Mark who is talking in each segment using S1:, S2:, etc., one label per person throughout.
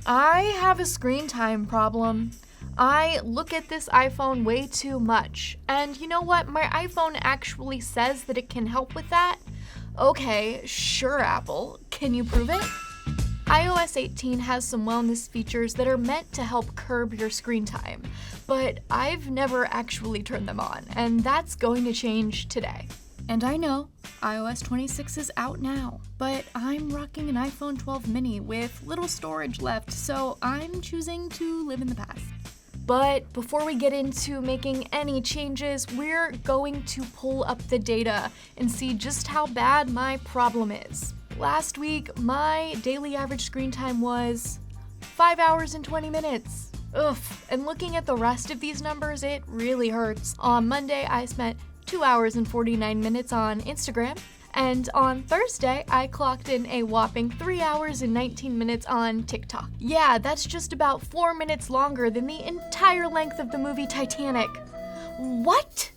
S1: I have a screen time problem. I look at this iPhone way too much. And you know what? My iPhone actually says that it can help with that. Okay, sure, Apple. Can you prove it? iOS 18 has some wellness features that are meant to help curb your screen time, but I've never actually turned them on, and that's going to change today. And I know, iOS 26 is out now, but I'm rocking an iPhone 12 mini with little storage left, so I'm choosing to live in the past. But before we get into making any changes, we're going to pull up the data and see just how bad my problem is. Last week, my daily average screen time was 5 hours and 20 minutes. Ugh, and looking at the rest of these numbers, it really hurts. On Monday, I spent 2 hours and 49 minutes on Instagram, and on Thursday, I clocked in a whopping 3 hours and 19 minutes on TikTok. Yeah, that's just about 4 minutes longer than the entire length of the movie Titanic. What?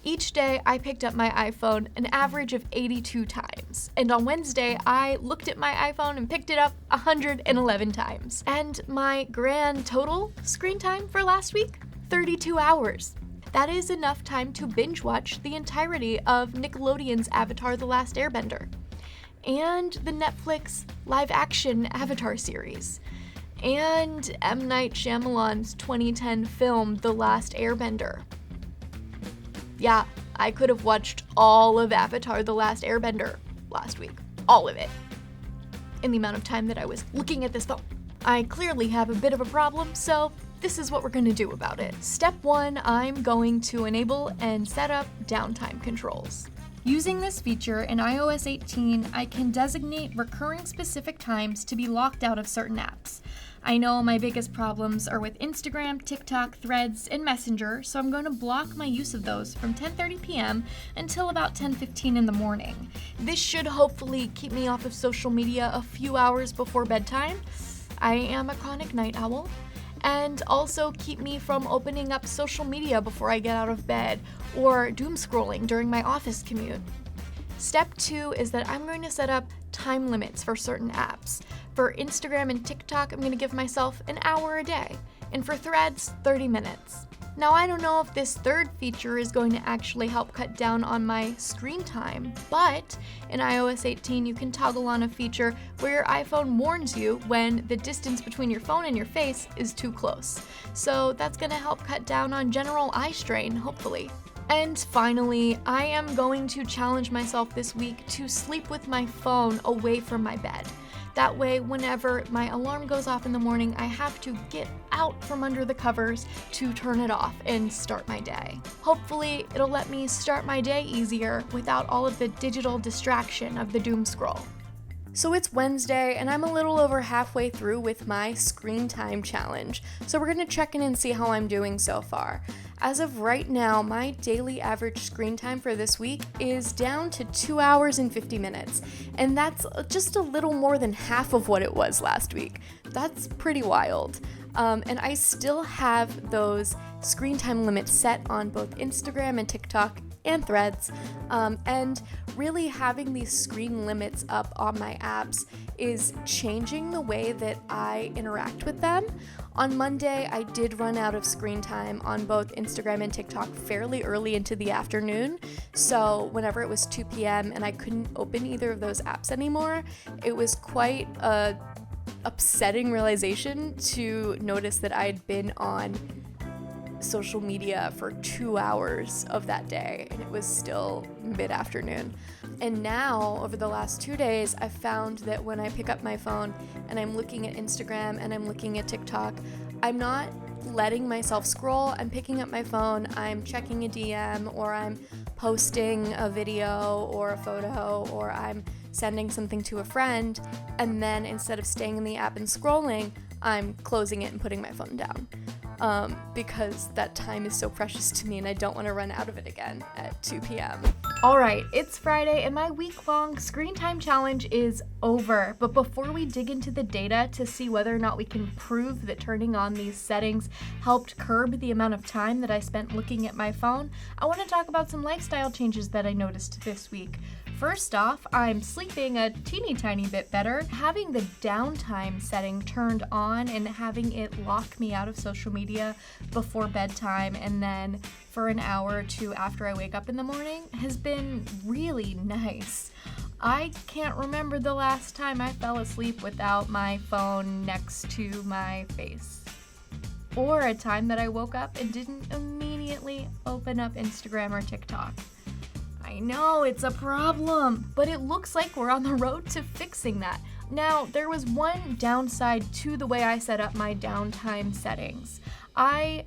S1: Each day, I picked up my iPhone an average of 82 times. And on Wednesday, I looked at my iPhone and picked it up 111 times. And my grand total screen time for last week? 32 hours. That is enough time to binge watch the entirety of Nickelodeon's Avatar: The Last Airbender, and the Netflix live-action Avatar series, and M. Night Shyamalan's 2010 film The Last Airbender. Yeah, I could have watched all of Avatar: The Last Airbender last week. All of it. In the amount of time that I was looking at this phone. I clearly have a bit of a problem, so this is what we're going to do about it. Step 1, I'm going to enable and set up downtime controls. Using this feature in iOS 18, I can designate recurring specific times to be locked out of certain apps. I know my biggest problems are with Instagram, TikTok, Threads, and Messenger, so I'm going to block my use of those from 10:30 p.m. until about 10:15 in the morning. This should hopefully keep me off of social media a few hours before bedtime. I am a chronic night owl. And also keep me from opening up social media before I get out of bed or doomscrolling during my office commute. Step 2 is that I'm going to set up time limits for certain apps. For Instagram and TikTok, I'm going to give myself an hour a day, and for Threads, 30 minutes. Now, I don't know if this third feature is going to actually help cut down on my screen time, but in iOS 18, you can toggle on a feature where your iPhone warns you when the distance between your phone and your face is too close. So that's going to help cut down on general eye strain, hopefully. And finally, I am going to challenge myself this week to sleep with my phone away from my bed. That way, whenever my alarm goes off in the morning, I have to get out from under the covers to turn it off and start my day. Hopefully, it'll let me start my day easier without all of the digital distraction of the doom scroll. So it's Wednesday, and I'm a little over halfway through with my screen time challenge. So we're going to check in and see how I'm doing so far. As of right now, my daily average screen time for this week is down to 2 hours and 50 minutes, and that's just a little more than half of what it was last week. That's pretty wild. And I still have those screen time limits set on both Instagram and TikTok and Threads, and really having these screen limits up on my apps is changing the way that I interact with them. On Monday, I did run out of screen time on both Instagram and TikTok fairly early into the afternoon, so whenever it was 2 p.m. and I couldn't open either of those apps anymore, it was quite a upsetting realization to notice that I'd been on social media for 2 hours of that day, and it was still mid-afternoon. And now, over the last 2 days, I've found that when I pick up my phone and I'm looking at Instagram and I'm looking at TikTok, I'm not letting myself scroll. I'm picking up my phone, I'm checking a DM, or I'm posting a video or a photo, or I'm sending something to a friend, and then instead of staying in the app and scrolling, I'm closing it and putting my phone down. Because that time is so precious to me and I don't want to run out of it again at 2 p.m. Alright, it's Friday and my week-long screen time challenge is over. But before we dig into the data to see whether or not we can prove that turning on these settings helped curb the amount of time that I spent looking at my phone, I want to talk about some lifestyle changes that I noticed this week. First off, I'm sleeping a teeny tiny bit better. Having the downtime setting turned on and having it lock me out of social media before bedtime and then for an hour or two after I wake up in the morning has been really nice. I can't remember the last time I fell asleep without my phone next to my face. Or a time that I woke up and didn't immediately open up Instagram or TikTok. I know it's a problem, but it looks like we're on the road to fixing that. Now, there was one downside to the way I set up my downtime settings. I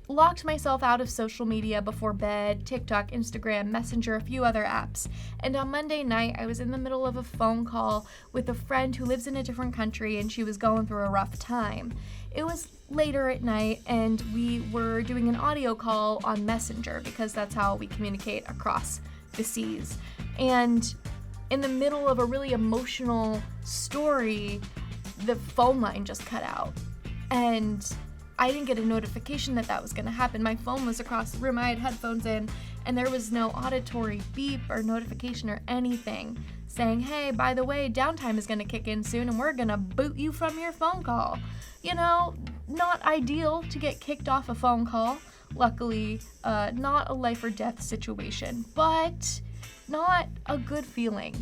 S1: locked myself out of social media before bed, TikTok, Instagram, Messenger, a few other apps. And on Monday night, I was in the middle of a phone call with a friend who lives in a different country and she was going through a rough time. It was later at night and we were doing an audio call on Messenger because that's how we communicate across the seas. And in the middle of a really emotional story, the phone line just cut out. And I didn't get a notification that was going to happen. My phone was across the room. I had headphones in, and there was no auditory beep or notification or anything saying, hey, by the way, downtime is going to kick in soon, and we're going to boot you from your phone call. You know, not ideal to get kicked off a phone call. Luckily, not a life or death situation, but not a good feeling.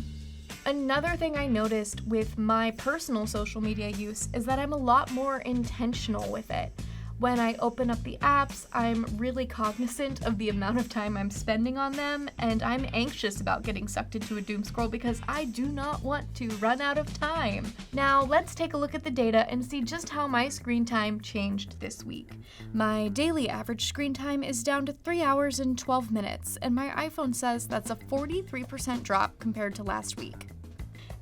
S1: Another thing I noticed with my personal social media use is that I'm a lot more intentional with it. When I open up the apps, I'm really cognizant of the amount of time I'm spending on them, and I'm anxious about getting sucked into a doom scroll because I do not want to run out of time. Now, let's take a look at the data and see just how my screen time changed this week. My daily average screen time is down to 3 hours and 12 minutes, and my iPhone says that's a 43% drop compared to last week.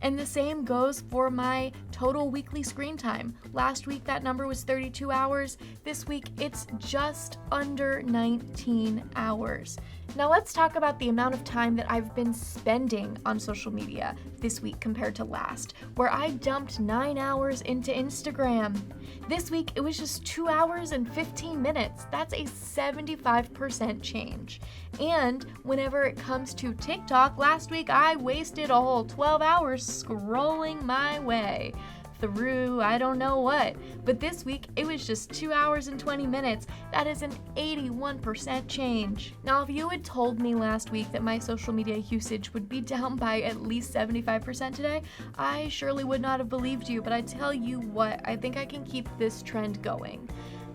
S1: And the same goes for my total weekly screen time. Last week that number was 32 hours. This week it's just under 19 hours. Now let's talk about the amount of time that I've been spending on social media this week compared to last, where I dumped 9 hours into Instagram. This week it was just 2 hours and 15 minutes. That's a 75% change. And whenever it comes to TikTok, last week I wasted a whole 12 hours scrolling my way through I don't know what. But this week it was just 2 hours and 20 minutes. That is an 81% change. Now, if you had told me last week that my social media usage would be down by at least 75% today, I surely would not have believed you. But I tell you what, I think I can keep this trend going.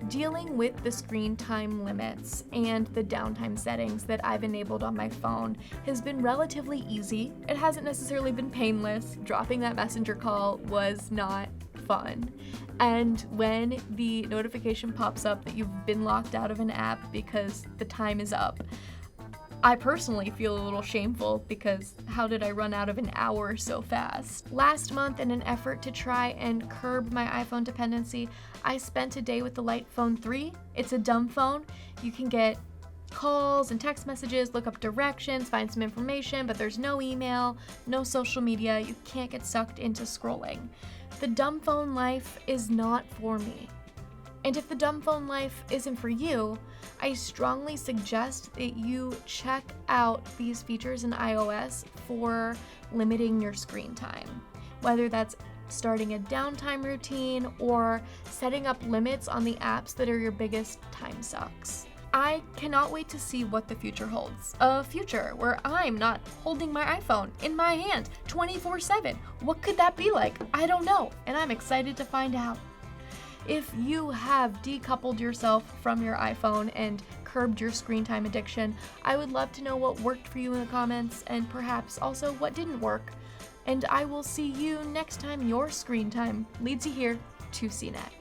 S1: Dealing with the screen time limits and the downtime settings that I've enabled on my phone has been relatively easy. It hasn't necessarily been painless. Dropping that messenger call was not fun. And when the notification pops up that you've been locked out of an app because the time is up, I personally feel a little shameful because how did I run out of an hour so fast? Last month, in an effort to try and curb my iPhone dependency, I spent a day with the iPhone 3. It's a dumb phone. You can get calls and text messages, look up directions, find some information, but there's no email, no social media. You can't get sucked into scrolling. The dumb phone life is not for me. And if the dumb phone life isn't for you, I strongly suggest that you check out these features in iOS for limiting your screen time. Whether that's starting a downtime routine or setting up limits on the apps that are your biggest time sucks. I cannot wait to see what the future holds. A future where I'm not holding my iPhone in my hand 24/7. What could that be like? I don't know, and I'm excited to find out. If you have decoupled yourself from your iPhone and curbed your screen time addiction, I would love to know what worked for you in the comments and perhaps also what didn't work. And I will see you next time your screen time leads you here to CNET.